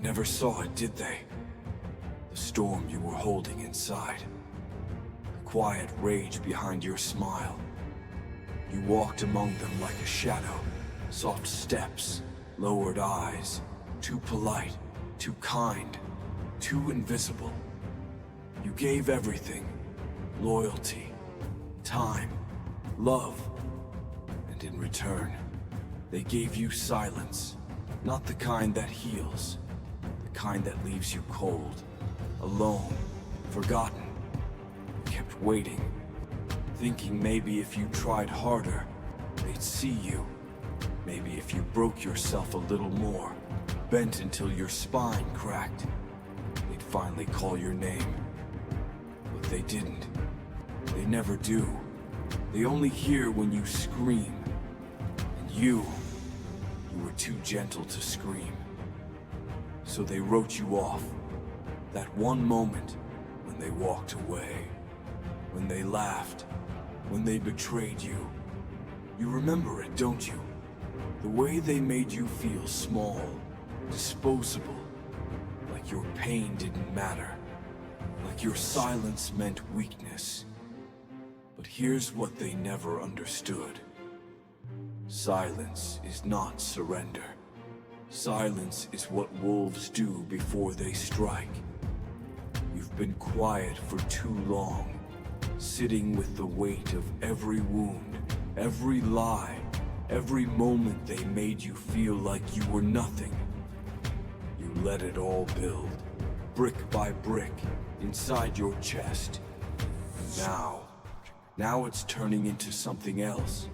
never saw it, did they? The storm you were holding inside. The quiet rage behind your smile. You walked among them like a shadow. Soft steps, lowered eyes. Too polite, too kind, too invisible. You gave everything. Loyalty, time, love. And in return, they gave you silence. Not the kind that heals. The kind that leaves you cold. Alone, forgotten. You kept waiting, thinking maybe if you tried harder, they'd see you. Maybe if you broke yourself a little more, bent until your spine cracked, they'd finally call your name. But they didn't. They never do. They only hear when you scream. And you were too gentle to scream. So they wrote you off. That one moment when they walked away, when they laughed, when they betrayed you. You remember it, don't you? The way they made you feel small, disposable, like your pain didn't matter, like your silence meant weakness. But here's what they never understood. Silence is not surrender. Silence is what wolves do before they strike. You've been quiet for too long, sitting with the weight of every wound, every lie, every moment they made you feel like you were nothing. You let it all build, brick by brick, inside your chest. Now it's turning into something else.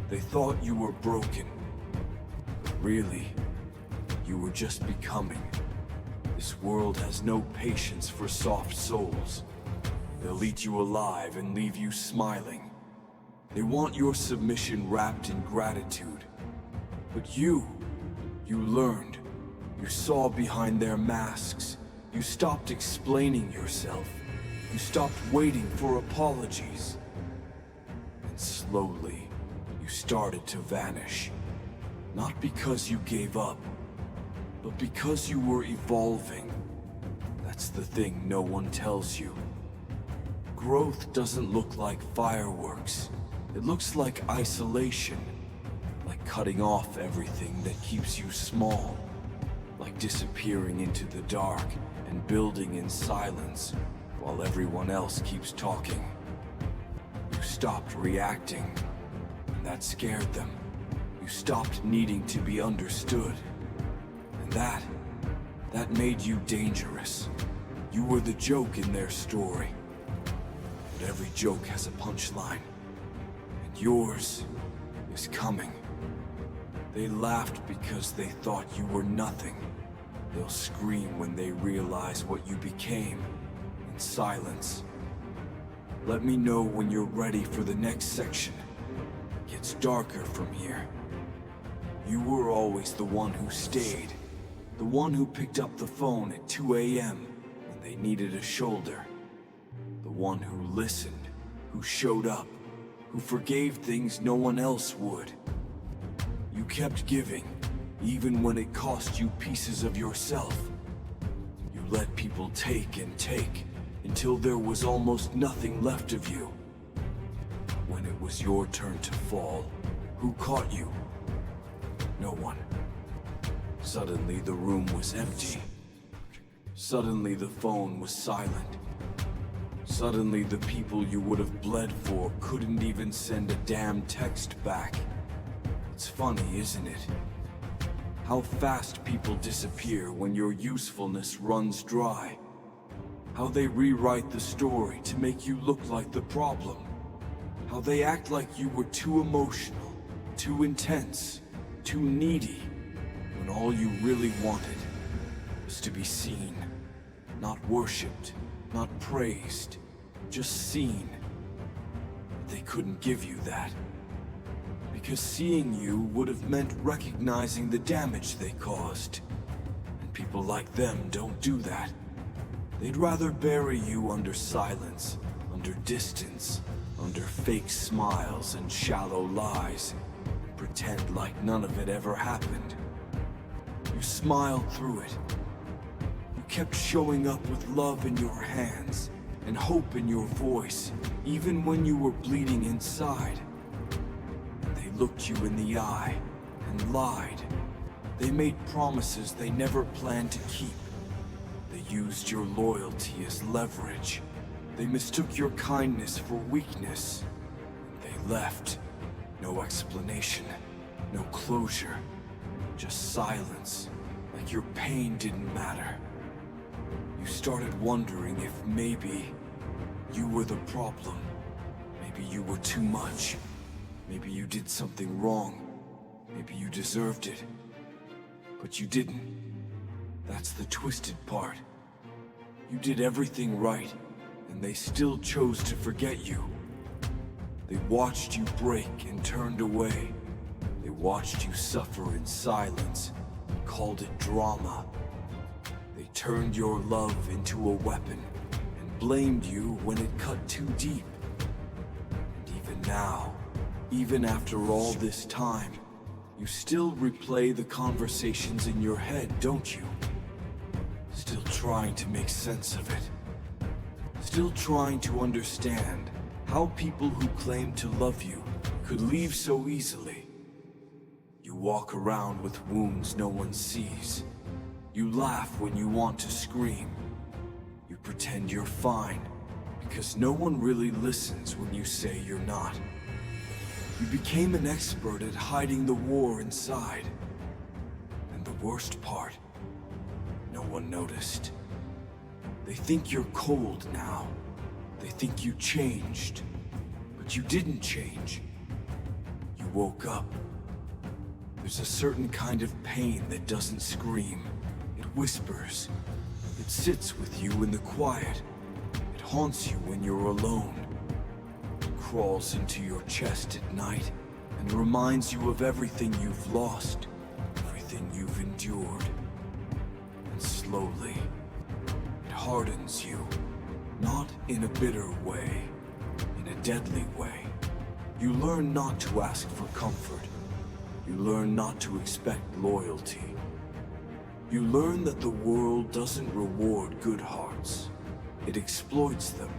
They thought you were broken, but really, you were just becoming. This world has no patience for soft souls. They'll eat you alive and leave you smiling. They want your submission wrapped in gratitude. But you learned. You saw behind their masks. You stopped explaining yourself. You stopped waiting for apologies. And slowly, you started to vanish. Not because you gave up, but because you were evolving. That's the thing no one tells you. Growth doesn't look like fireworks. It looks like isolation. Like cutting off everything that keeps you small. Like disappearing into the dark and building in silence while everyone else keeps talking. You stopped reacting, and that scared them. You stopped needing to be understood. And that made you dangerous. You were the joke in their story. But every joke has a punchline. And yours is coming. They laughed because they thought you were nothing. They'll scream when they realize what you became in silence. Let me know when you're ready for the next section. It gets darker from here. You were always the one who stayed. The one who picked up the phone at 2 a.m. when they needed a shoulder. The one who listened, who showed up, who forgave things no one else would. You kept giving, even when it cost you pieces of yourself. You let people take and take, until there was almost nothing left of you. When it was your turn to fall, who caught you? No one. Suddenly the room was empty. Suddenly the phone was silent. Suddenly the people you would have bled for couldn't even send a damn text back. It's funny, isn't it? How fast people disappear when your usefulness runs dry. How they rewrite the story to make you look like the problem. How they act like you were too emotional, too intense, too needy, when all you really wanted was to be seen, not worshipped, not praised, just seen. But they couldn't give you that. Because seeing you would have meant recognizing the damage they caused. And people like them don't do that. They'd rather bury you under silence, under distance, under fake smiles and shallow lies, and pretend like none of it ever happened. You smiled through it, kept showing up with love in your hands and hope in your voice, even when you were bleeding inside. They looked you in the eye and lied. They made promises they never planned to keep. They used your loyalty as leverage. They mistook your kindness for weakness. They left. No explanation, no closure, just silence, like your pain didn't matter. You started wondering if maybe you were the problem. Maybe you were too much. Maybe you did something wrong. Maybe you deserved it. But you didn't. That's the twisted part. You did everything right, and they still chose to forget you. They watched you break and turned away. They watched you suffer in silence, called it drama. They turned your love into a weapon and blamed you when it cut too deep. And even now, even after all this time, you still replay the conversations in your head, don't you? Still trying to make sense of it. Still trying to understand how people who claim to love you could leave so easily. You walk around with wounds no one sees. You laugh when you want to scream. You pretend you're fine, because no one really listens when you say you're not. You became an expert at hiding the war inside. And the worst part, no one noticed. They think you're cold now. They think you changed. But you didn't change. You woke up. There's a certain kind of pain that doesn't scream. It whispers. It sits with you in the quiet. It haunts you when you're alone. It crawls into your chest at night and reminds you of everything you've lost, everything you've endured. And slowly, it hardens you. Not in a bitter way, in a deadly way. You learn not to ask for comfort. You learn not to expect loyalty. You learn that the world doesn't reward good hearts. It exploits them.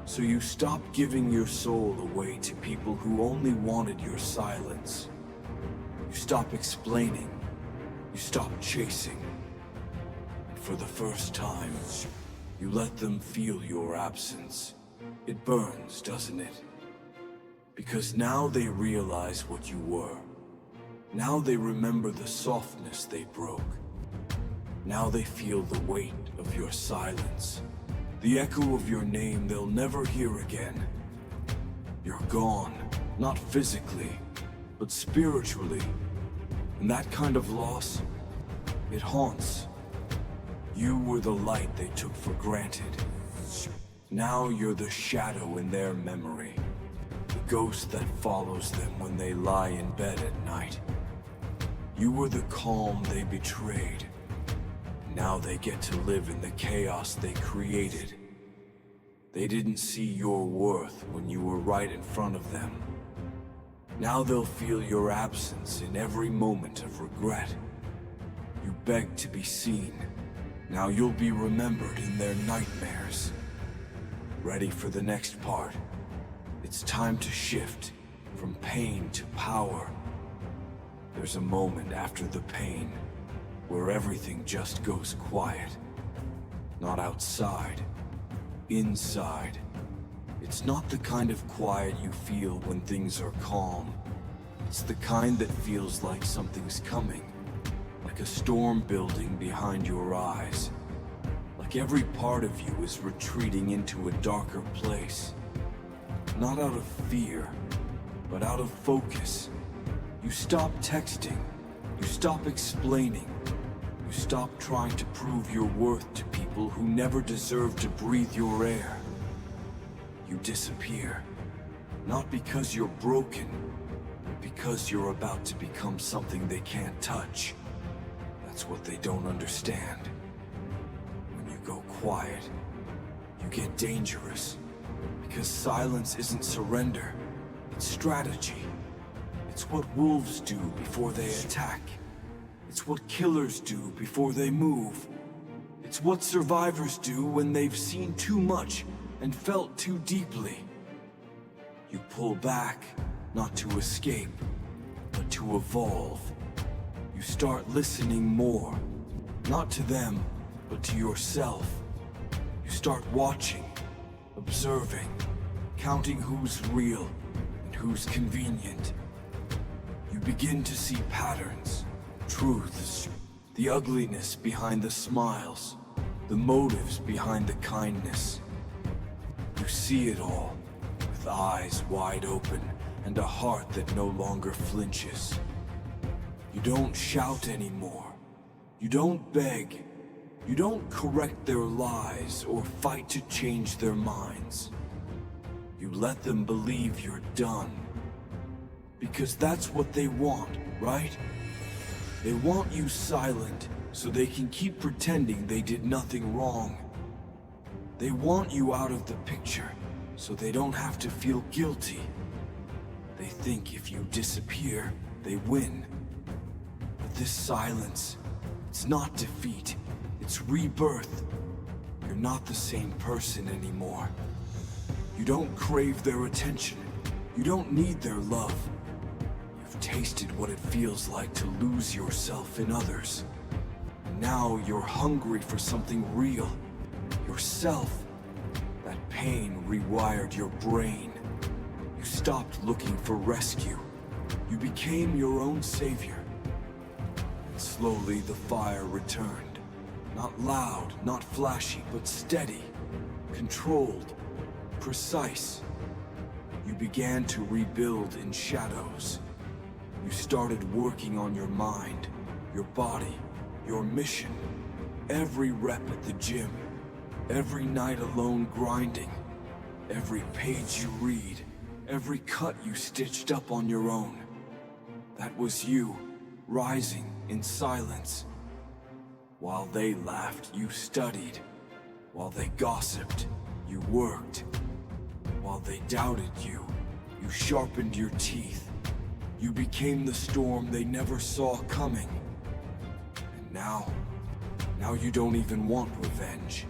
So you stop giving your soul away to people who only wanted your silence. You stop explaining. You stop chasing. And for the first time, you let them feel your absence. It burns, doesn't it? Because now they realize what you were. Now they remember the softness they broke. Now they feel the weight of your silence. The echo of your name they'll never hear again. You're gone, not physically, but spiritually. And that kind of loss, it haunts. You were the light they took for granted. Now you're the shadow in their memory. The ghost that follows them when they lie in bed at night. You were the calm they betrayed. Now they get to live in the chaos they created. They didn't see your worth when you were right in front of them. Now they'll feel your absence in every moment of regret. You begged to be seen. Now you'll be remembered in their nightmares. Ready for the next part? It's time to shift from pain to power. There's a moment after the pain where everything just goes quiet. Not outside, inside. It's not the kind of quiet you feel when things are calm. It's the kind that feels like something's coming. Like a storm building behind your eyes. Like every part of you is retreating into a darker place. Not out of fear, but out of focus. You stop texting. You stop explaining. You stop trying to prove your worth to people who never deserve to breathe your air. You disappear. Not because you're broken, but because you're about to become something they can't touch. That's what they don't understand. When you go quiet, you get dangerous. Because silence isn't surrender, it's strategy. It's what wolves do before they attack. It's what killers do before they move. It's what survivors do when they've seen too much and felt too deeply. You pull back, not to escape, but to evolve. You start listening more, not to them, but to yourself. You start watching, observing, counting who's real and who's convenient. You begin to see patterns, truths, the ugliness behind the smiles, the motives behind the kindness. You see it all, with eyes wide open and a heart that no longer flinches. You don't shout anymore. You don't beg. You don't correct their lies or fight to change their minds. You let them believe you're done. Because that's what they want, right? They want you silent so they can keep pretending they did nothing wrong. They want you out of the picture so they don't have to feel guilty. They think if you disappear, they win. But this silence, it's not defeat, it's rebirth. You're not the same person anymore. You don't crave their attention. You don't need their love. You've tasted what it feels like to lose yourself in others. And now you're hungry for something real. Yourself. That pain rewired your brain. You stopped looking for rescue. You became your own savior. And slowly the fire returned. Not loud, not flashy, but steady, controlled, precise. You began to rebuild in shadows. You started working on your mind, your body, your mission. Every rep at the gym, every night alone grinding, every page you read, every cut you stitched up on your own. That was you, rising in silence. While they laughed, you studied. While they gossiped, you worked. While they doubted you, you sharpened your teeth. You became the storm they never saw coming. And now you don't even want revenge.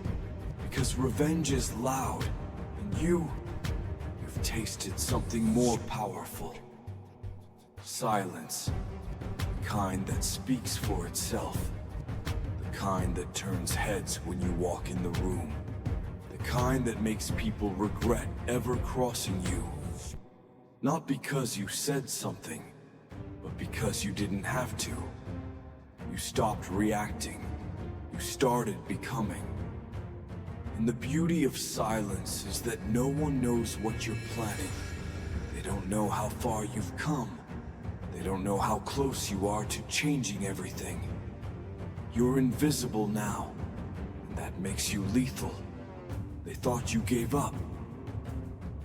Because revenge is loud, and you've tasted something more powerful. Silence. The kind that speaks for itself. The kind that turns heads when you walk in the room. The kind that makes people regret ever crossing you. Not because you said something, but because you didn't have to. You stopped reacting. You started becoming. And the beauty of silence is that no one knows what you're planning. They don't know how far you've come. They don't know how close you are to changing everything. You're invisible now, and that makes you lethal. They thought you gave up,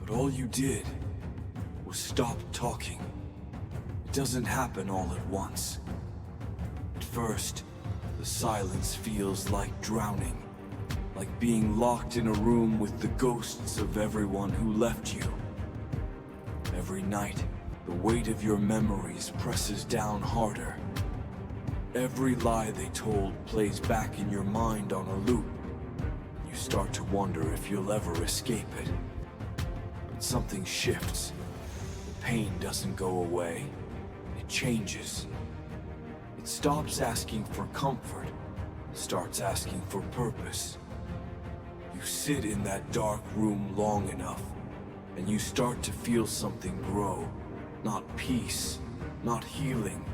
but all you did was stop talking. It doesn't happen all at once. At first, the silence feels like drowning. Like being locked in a room with the ghosts of everyone who left you. Every night, the weight of your memories presses down harder. Every lie they told plays back in your mind on a loop. You start to wonder if you'll ever escape it. But something shifts. The pain doesn't go away. It changes. It stops asking for comfort. It starts asking for purpose. You sit in that dark room long enough, and you start to feel something grow. Not peace, not healing,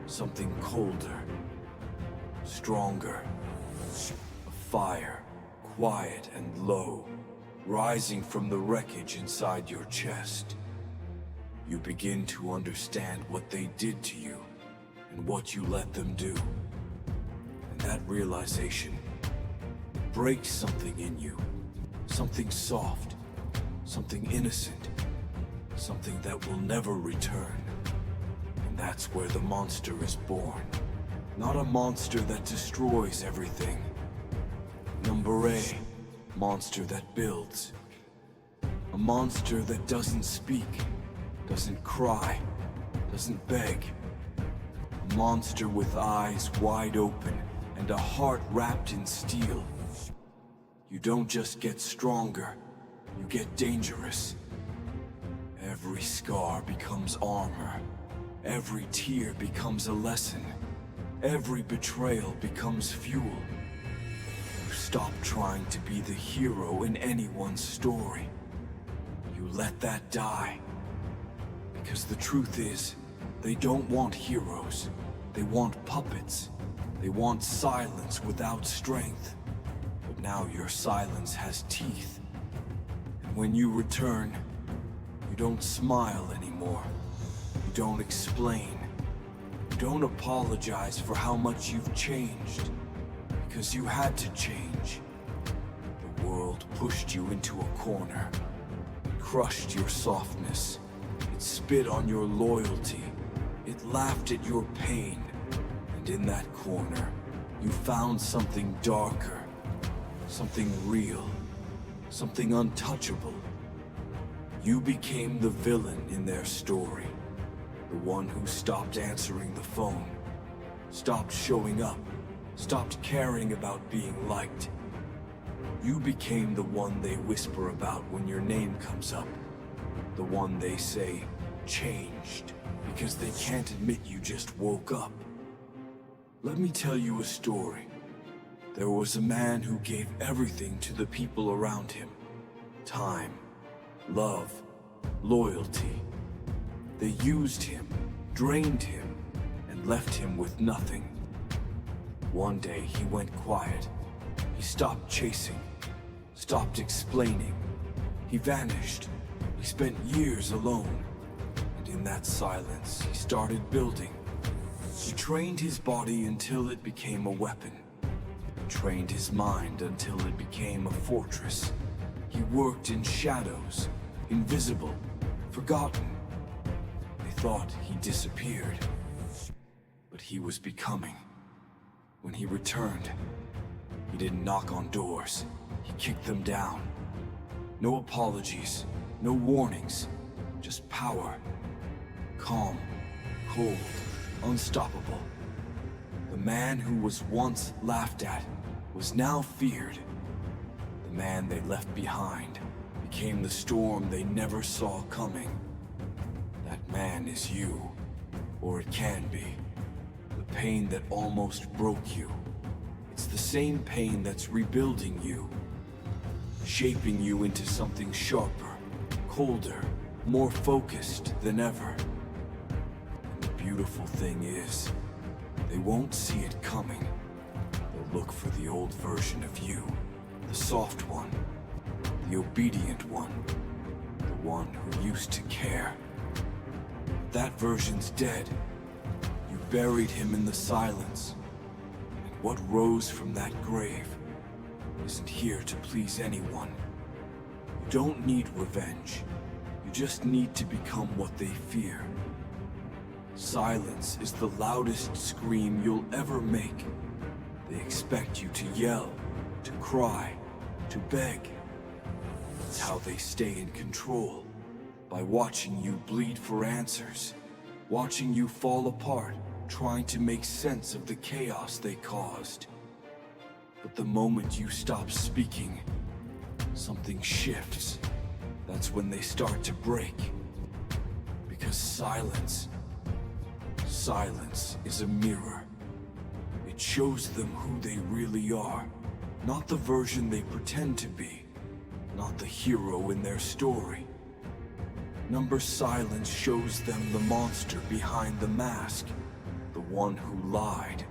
something colder, stronger. A fire, quiet and low, rising from the wreckage inside your chest. You begin to understand what they did to you, and what you let them do. And that realization breaks something in you. Something soft, something innocent, something that will never return. And that's where the monster is born. Not a monster that destroys everything. Number A, monster that builds. A monster that doesn't speak, doesn't cry, doesn't beg. A monster with eyes wide open and a heart wrapped in steel. You don't just get stronger, you get dangerous. Every scar becomes armor. Every tear becomes a lesson. Every betrayal becomes fuel. You stop trying to be the hero in anyone's story. You let that die. Because the truth is, they don't want heroes. They want puppets. They want silence without strength. But now your silence has teeth. And when you return, you don't smile anymore. You don't explain. You don't apologize for how much you've changed. Because you had to change. The world pushed you into a corner. It crushed your softness. It spit on your loyalty. It laughed at your pain. And in that corner, you found something darker. Something real. Something untouchable. You became the villain in their story. The one who stopped answering the phone. Stopped showing up. Stopped caring about being liked. You became the one they whisper about when your name comes up. The one they say changed because they can't admit you just woke up. Let me tell you a story. There was a man who gave everything to the people around him. Time, love, loyalty. They used him, drained him, and left him with nothing. One day he went quiet. He stopped chasing, stopped explaining. He vanished. He spent years alone. And in that silence, he started building. He trained his body until it became a weapon. Trained his mind until it became a fortress. He worked in shadows, invisible, forgotten. They thought he disappeared. But he was becoming. When he returned, he didn't knock on doors. He kicked them down. No apologies, no warnings, just power. Calm, cold, unstoppable. The man who was once laughed at was now feared. The man they left behind became the storm they never saw coming. That man is you, or it can be. The pain that almost broke you. It's the same pain that's rebuilding you, shaping you into something sharper, colder, more focused than ever. And the beautiful thing is, they won't see it coming. They'll look for the old version of you, the soft one, the obedient one, the one who used to care. That version's dead. You buried him in the silence. And what rose from that grave isn't here to please anyone. You don't need revenge. You just need to become what they fear. Silence is the loudest scream you'll ever make. They expect you to yell, to cry, to beg. That's how they stay in control, by watching you bleed for answers, watching you fall apart, trying to make sense of the chaos they caused. But the moment you stop speaking, something shifts. That's when they start to break. Because silence is a mirror. It shows them who they really are, not the version they pretend to be, not the hero in their story. Number silence shows them the monster behind the mask, the one who lied,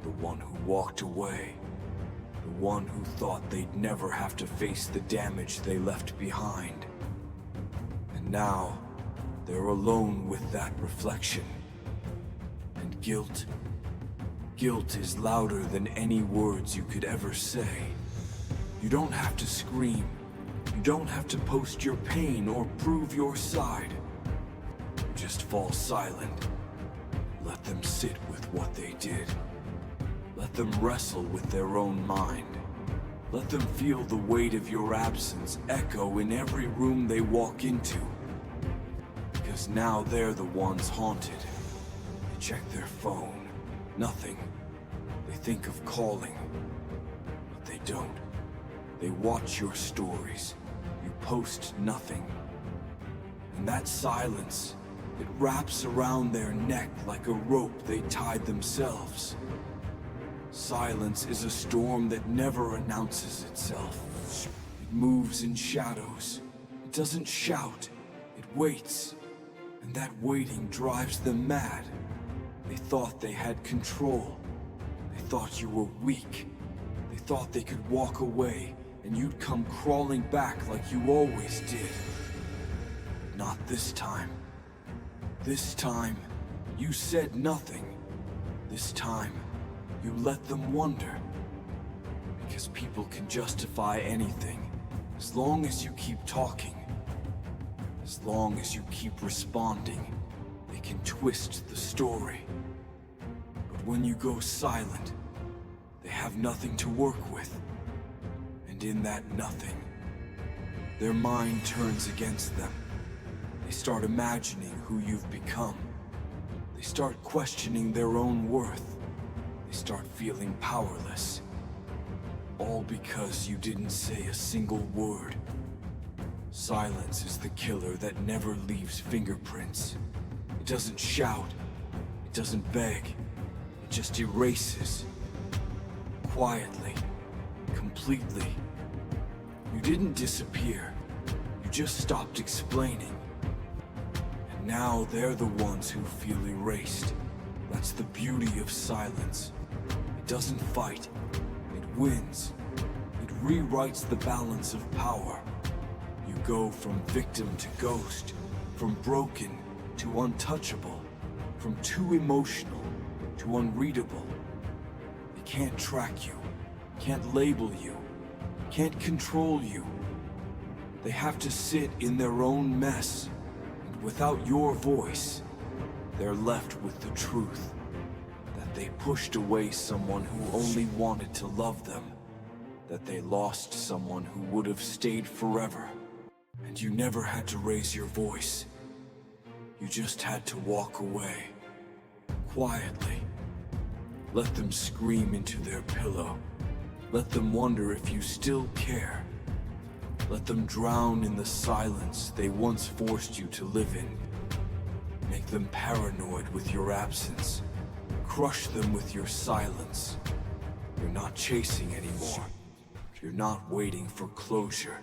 the one who walked away, the one who thought they'd never have to face the damage they left behind. And now, they're alone with that reflection. And guilt is louder than any words you could ever say. You don't have to scream. You don't have to post your pain or prove your side. Just fall silent. Let them sit with what they did. Let them wrestle with their own mind. Let them feel the weight of your absence echo in every room they walk into. Because now they're the ones haunted. They check their phone. Nothing. They think of calling, but they don't. They watch your stories. You post nothing. And that silence, it wraps around their neck like a rope they tied themselves. Silence is a storm that never announces itself. It moves in shadows. It doesn't shout. It waits. And that waiting drives them mad. They thought they had control. They thought you were weak. They thought they could walk away and you'd come crawling back like you always did. Not this time. This time, you said nothing. This time, you let them wonder. Because people can justify anything, as long as you keep talking. As long as you keep responding, they can twist the story. But when you go silent, they have nothing to work with. And in that nothing, their mind turns against them. They start imagining who you've become. They start questioning their own worth. They start feeling powerless. All because you didn't say a single word. Silence is the killer that never leaves fingerprints. It doesn't shout. It doesn't beg. It just erases. Quietly. Completely. You didn't disappear. You just stopped explaining. And now they're the ones who feel erased. That's the beauty of silence. It doesn't fight. It wins. It rewrites the balance of power. You go from victim to ghost, from broken to untouchable, from too emotional to unreadable. They can't track you, can't label you, can't control you. They have to sit in their own mess, and without your voice, they're left with the truth that they pushed away someone who only wanted to love them, that they lost someone who would have stayed forever. And you never had to raise your voice. You just had to walk away, quietly. Let them scream into their pillow. Let them wonder if you still care. Let them drown in the silence they once forced you to live in. Make them paranoid with your absence. Crush them with your silence. You're not chasing anymore. You're not waiting for closure.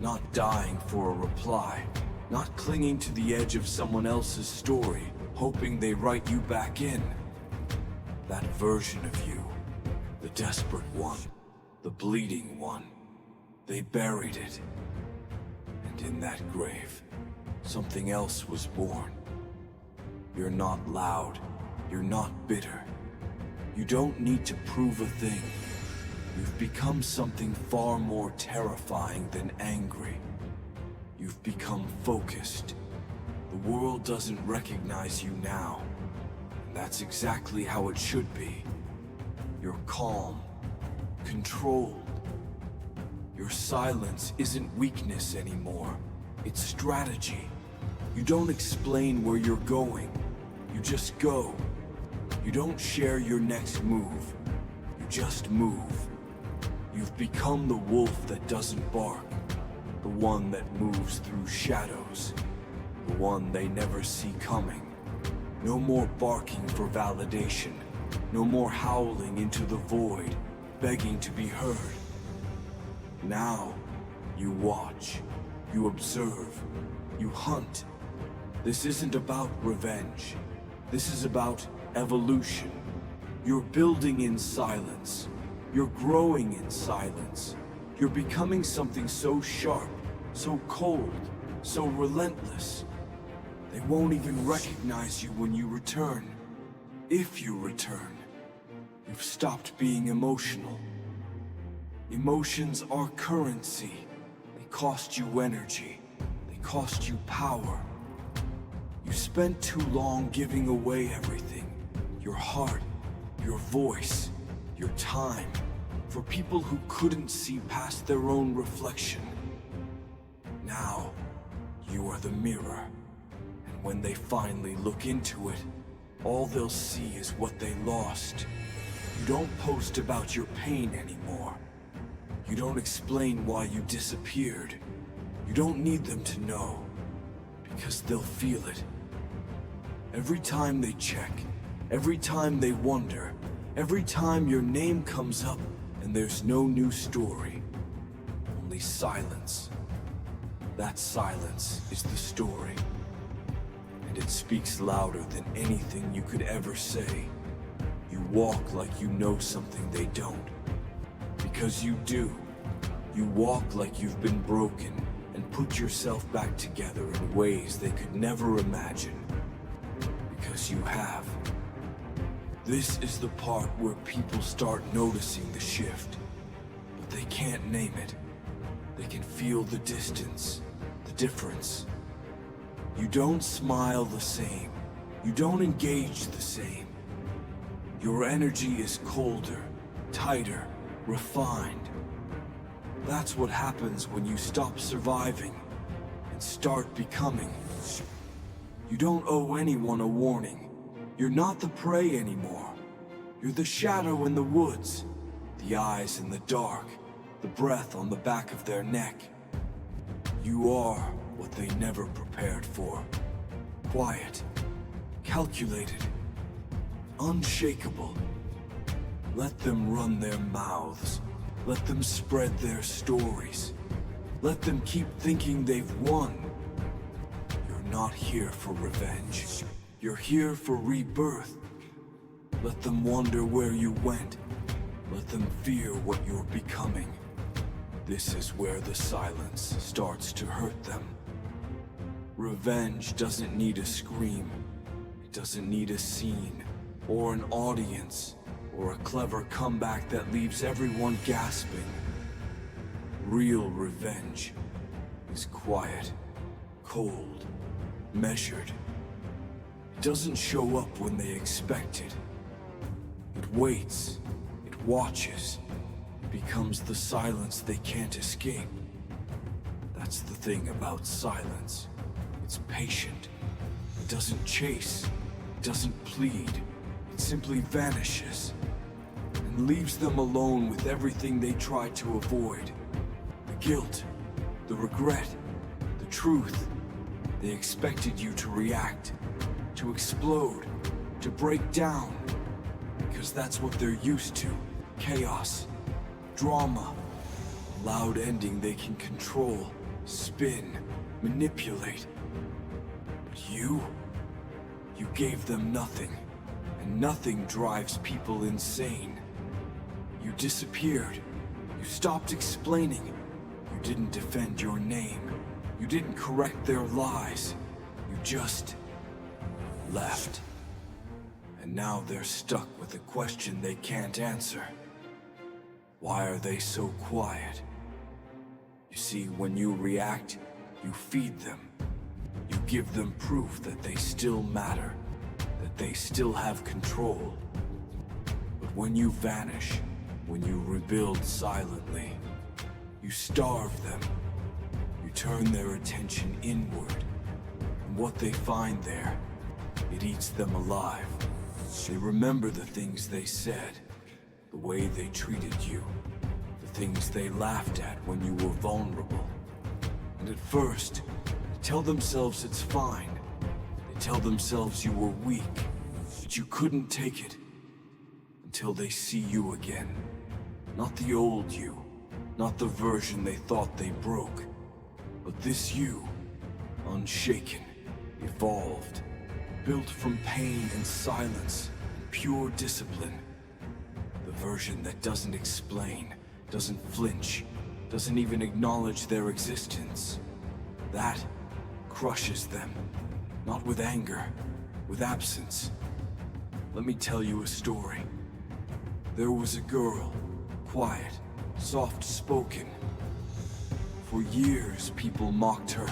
Not dying for a reply. Not clinging to the edge of someone else's story, hoping they write you back in. That version of you, the desperate one, the bleeding one, they buried it. And in that grave, something else was born. You're not loud. You're not bitter. You don't need to prove a thing. You've become something far more terrifying than angry. You've become focused. The world doesn't recognize you now. And that's exactly how it should be. You're calm, controlled. Your silence isn't weakness anymore. It's strategy. You don't explain where you're going. You just go. You don't share your next move. You just move. You've become the wolf that doesn't bark. The one that moves through shadows. The one they never see coming. No more barking for validation. No more howling into the void, begging to be heard. Now, you watch. You observe. You hunt. This isn't about revenge. This is about evolution. You're building in silence. You're growing in silence. You're becoming something so sharp, so cold, so relentless. They won't even recognize you when you return. If you return, you've stopped being emotional. Emotions are currency. They cost you energy. They cost you power. You spent too long giving away everything. Your heart, your voice, your time, for people who couldn't see past their own reflection. Now, you are the mirror. And when they finally look into it, all they'll see is what they lost. You don't post about your pain anymore. You don't explain why you disappeared. You don't need them to know, because they'll feel it. Every time they check, every time they wonder, every time your name comes up and there's no new story, only silence. That silence is the story. And it speaks louder than anything you could ever say. You walk like you know something they don't. Because you do. You walk like you've been broken and put yourself back together in ways they could never imagine. Because you have. This is the part where people start noticing the shift. But they can't name it. They can feel the distance, the difference. You don't smile the same. You don't engage the same. Your energy is colder, tighter, refined. That's what happens when you stop surviving and start becoming. You don't owe anyone a warning. You're not the prey anymore. You're the shadow in the woods, the eyes in the dark, the breath on the back of their neck. You are what they never prepared for. Quiet, calculated, unshakable. Let them run their mouths. Let them spread their stories. Let them keep thinking they've won. You're not here for revenge. You're here for rebirth. Let them wonder where you went. Let them fear what you're becoming. This is where the silence starts to hurt them. Revenge doesn't need a scream. It doesn't need a scene, or an audience, or a clever comeback that leaves everyone gasping. Real revenge is quiet, cold, measured. It doesn't show up when they expect it. It waits, it watches, it becomes the silence they can't escape. That's the thing about silence. It's patient. It doesn't chase, it doesn't plead. It simply vanishes and leaves them alone with everything they tried to avoid. The guilt, the regret, the truth. They expected you to react, to explode, to break down. Because that's what they're used to. Chaos, drama, a loud ending they can control, spin, manipulate. But you gave them nothing. And nothing drives people insane. You disappeared. You stopped explaining. You didn't defend your name. You didn't correct their lies. You just left. And now they're stuck with a question they can't answer. Why are they so quiet? You see, when you react, you feed them. You give them proof that they still matter, that they still have control. But when you vanish, when you rebuild silently, you starve them. You turn their attention inward. And what they find there, it eats them alive. They remember the things they said, the way they treated you, the things they laughed at when you were vulnerable. And at first, they tell themselves it's fine. They tell themselves you were weak, that you couldn't take it, until they see you again. Not the old you, not the version they thought they broke, but this you, unshaken, evolved, built from pain and silence, and pure discipline. The version that doesn't explain, doesn't flinch, doesn't even acknowledge their existence. That crushes them, not with anger, with absence. Let me tell you a story. There was a girl, quiet, soft-spoken. For years, people mocked her,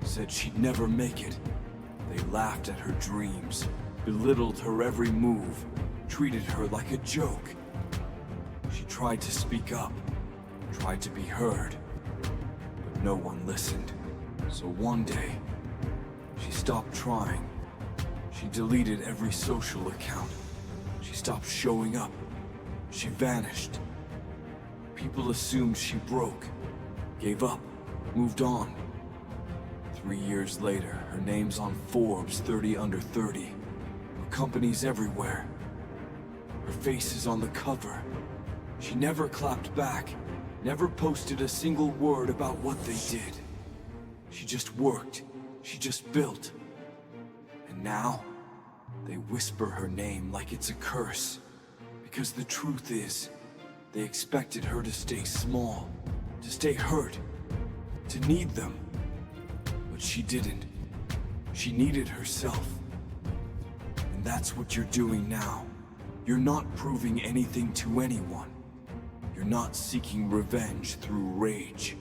said she'd never make it. They laughed at her dreams, belittled her every move, treated her like a joke. She tried to speak up, tried to be heard, but no one listened. So one day, she stopped trying. She deleted every social account. She stopped showing up. She vanished. People assumed she broke, gave up, moved on. 3 years later, her name's on Forbes 30 Under 30. Her companies everywhere. Her face is on the cover. She never clapped back, never posted a single word about what they did. She just worked, she just built. And now, they whisper her name like it's a curse. Because the truth is, they expected her to stay small, to stay hurt, to need them. But she didn't. She needed herself. And that's what you're doing now. You're not proving anything to anyone. You're not seeking revenge through rage.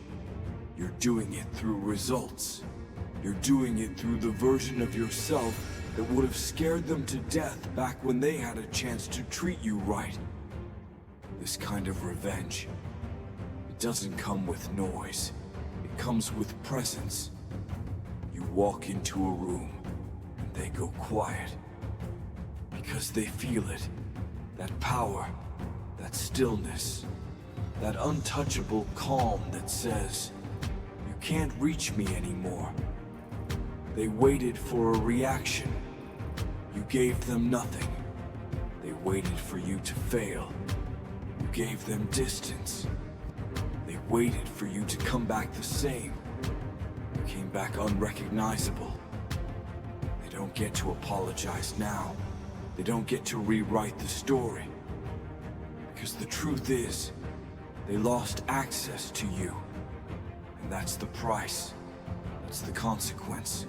You're doing it through results. You're doing it through the version of yourself that would have scared them to death back when they had a chance to treat you right. This kind of revenge, it doesn't come with noise. It comes with presence. You walk into a room, and they go quiet. Because they feel it. That power, that stillness, that untouchable calm that says, "You can't reach me anymore." They waited for a reaction. You gave them nothing. They waited for you to fail. You gave them distance. They waited for you to come back the same. You came back unrecognizable. They don't get to apologize now. They don't get to rewrite the story. Because the truth is, they lost access to you. And that's the price. That's the consequence.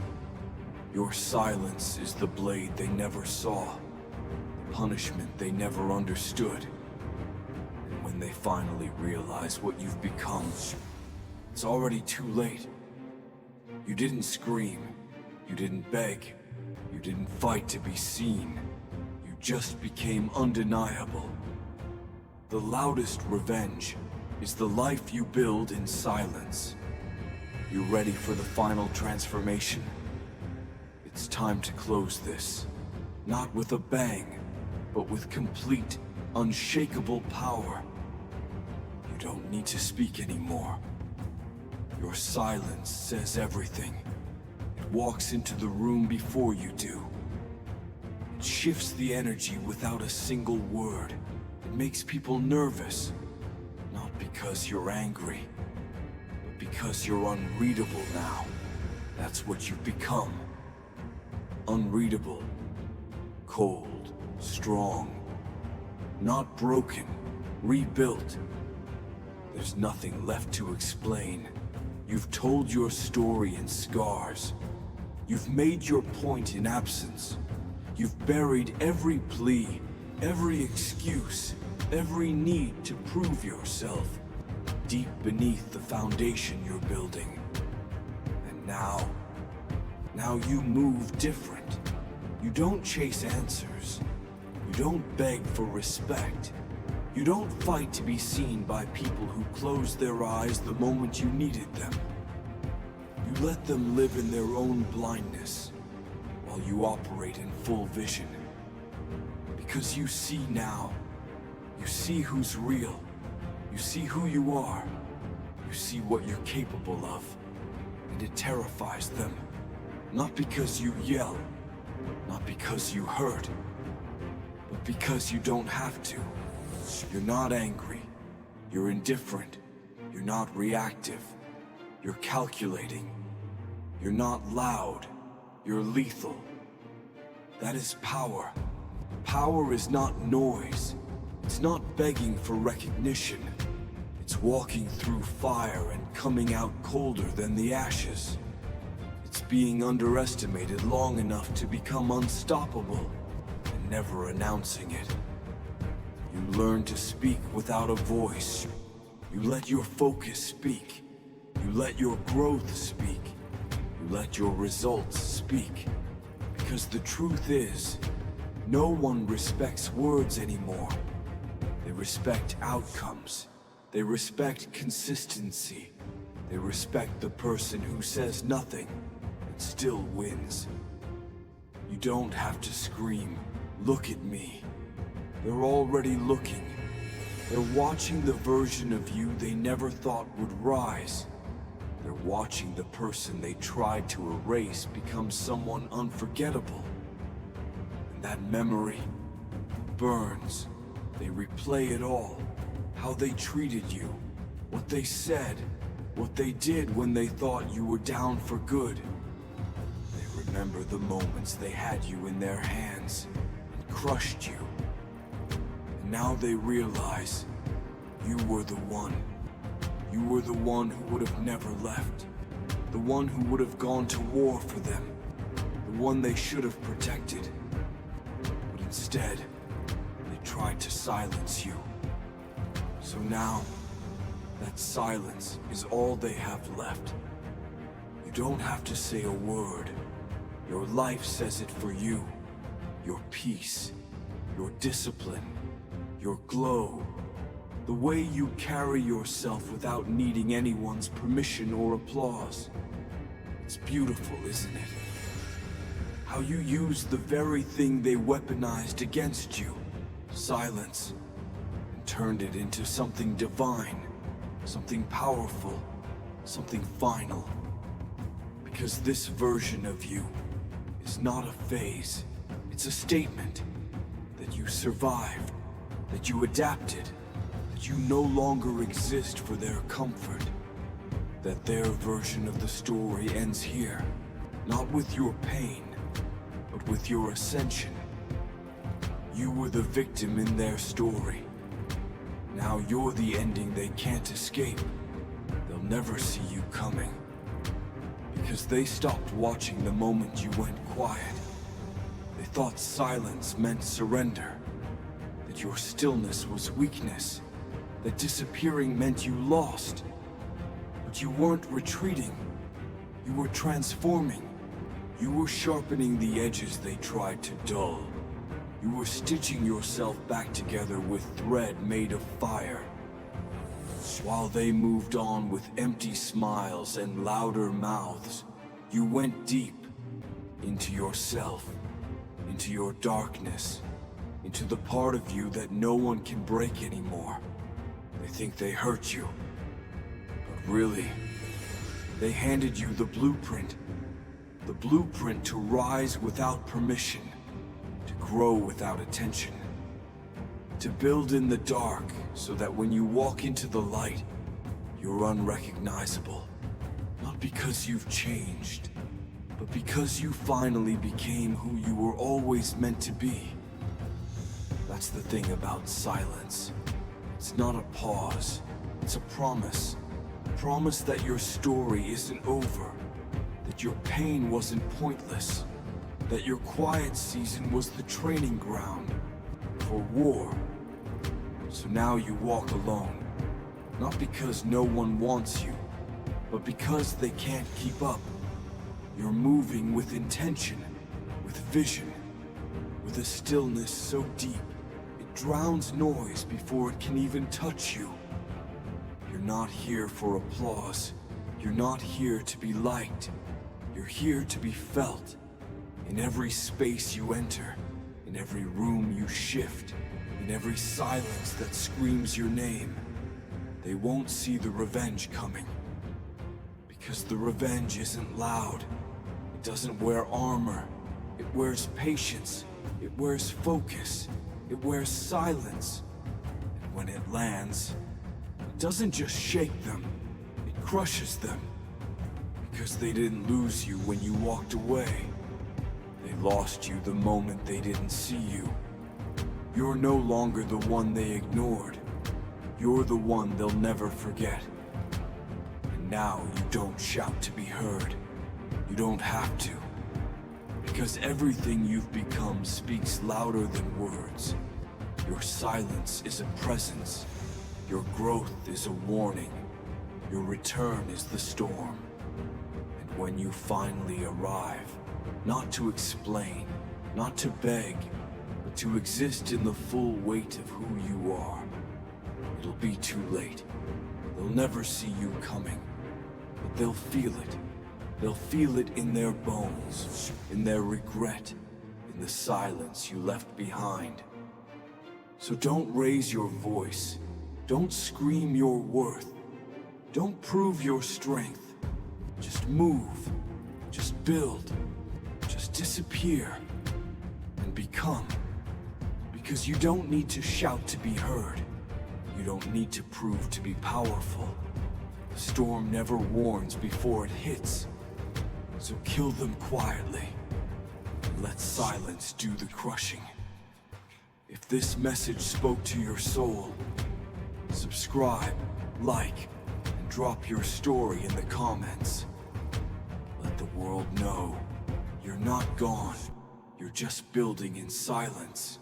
Your silence is the blade they never saw, the punishment they never understood. And when they finally realize what you've become, it's already too late. You didn't scream, you didn't beg, you didn't fight to be seen. You just became undeniable. The loudest revenge is the life you build in silence. You ready for the final transformation? It's time to close this. Not with a bang, but with complete, unshakable power. You don't need to speak anymore. Your silence says everything. It walks into the room before you do. It shifts the energy without a single word. It makes people nervous. Not because you're angry, but because you're unreadable now. That's what you've become. Unreadable, cold, strong, not broken, rebuilt. There's nothing left to explain. You've told your story in scars. You've made your point in absence. You've buried every plea, every excuse, every need to prove yourself deep beneath the foundation you're building. And now you move different. You don't chase answers. You don't beg for respect. You don't fight to be seen by people who closed their eyes the moment you needed them. You let them live in their own blindness while you operate in full vision. Because you see now. You see who's real. You see who you are. You see what you're capable of. And it terrifies them. Not because you yell, not because you hurt, but because you don't have to. You're not angry, you're indifferent, you're not reactive, you're calculating, you're not loud, you're lethal. That is power. Power is not noise. It's not begging for recognition. It's walking through fire and coming out colder than the ashes. It's being underestimated long enough to become unstoppable and never announcing it. You learn to speak without a voice. You let your focus speak. You let your growth speak. You let your results speak. Because the truth is, no one respects words anymore. They respect outcomes. They respect consistency. They respect the person who says nothing and still wins. You don't have to scream, "Look at me." They're already looking, They're watching the version of you they never thought would rise. They're watching the person they tried to erase become someone unforgettable. And that memory burns. They replay it all. How they treated you, what they said, what they did when they thought you were down for good. They remember the moments they had you in their hands and crushed you. And now they realize you were the one. You were the one who would have never left. The one who would have gone to war for them. The one they should have protected. But instead, they tried to silence you. So now, that silence is all they have left. You don't have to say a word. Your life says it for you. Your peace, your discipline, your glow. The way you carry yourself without needing anyone's permission or applause. It's beautiful, isn't it? How you use the very thing they weaponized against you, silence, and turned it into something divine, something powerful, something final. Because this version of you is not a phase, it's a statement that you survived, that you adapted, that you no longer exist for their comfort, that their version of the story ends here, not with your pain, but with your ascension. You were the victim in their story. Now you're the ending they can't escape. They'll never see you coming. Because they stopped watching the moment you went quiet. They thought silence meant surrender. That your stillness was weakness. That disappearing meant you lost. But you weren't retreating. You were transforming. You were sharpening the edges they tried to dull. You were stitching yourself back together with thread made of fire. While they moved on with empty smiles and louder mouths, you went deep into yourself, into your darkness, into the part of you that no one can break anymore. They think they hurt you, but really, they handed you the blueprint to rise without permission, to grow without attention, to build in the dark so that when you walk into the light, you're unrecognizable. Not because you've changed, but because you finally became who you were always meant to be. That's the thing about silence. It's not a pause, it's a promise. A promise that your story isn't over, that your pain wasn't pointless, that your quiet season was the training ground for war. So now you walk alone, not because no one wants you, but because they can't keep up. You're moving with intention, with vision, with a stillness so deep, it drowns noise before it can even touch you. You're not here for applause. You're not here to be liked. You're here to be felt. In every space you enter, in every room you shift, in every silence that screams your name. They won't see the revenge coming. Because the revenge isn't loud. It doesn't wear armor. It wears patience. It wears focus. It wears silence. And when it lands, it doesn't just shake them. It crushes them. Because they didn't lose you when you walked away. They lost you the moment they didn't see you. You're no longer the one they ignored. You're the one they'll never forget. And now you don't shout to be heard. You don't have to. Because everything you've become speaks louder than words. Your silence is a presence. Your growth is a warning. Your return is the storm. And when you finally arrive, not to explain, not to beg, but to exist in the full weight of who you are, it'll be too late. They'll never see you coming, but they'll feel it. They'll feel it in their bones, in their regret, in the silence you left behind. So don't raise your voice. Don't scream your worth. Don't prove your strength. Just move. Just build. Just disappear. And become. Because you don't need to shout to be heard. You don't need to prove to be powerful. The storm never warns before it hits. So kill them quietly. And let silence do the crushing. If this message spoke to your soul, subscribe, like, and drop your story in the comments. Let the world know you're not gone. You're just building in silence.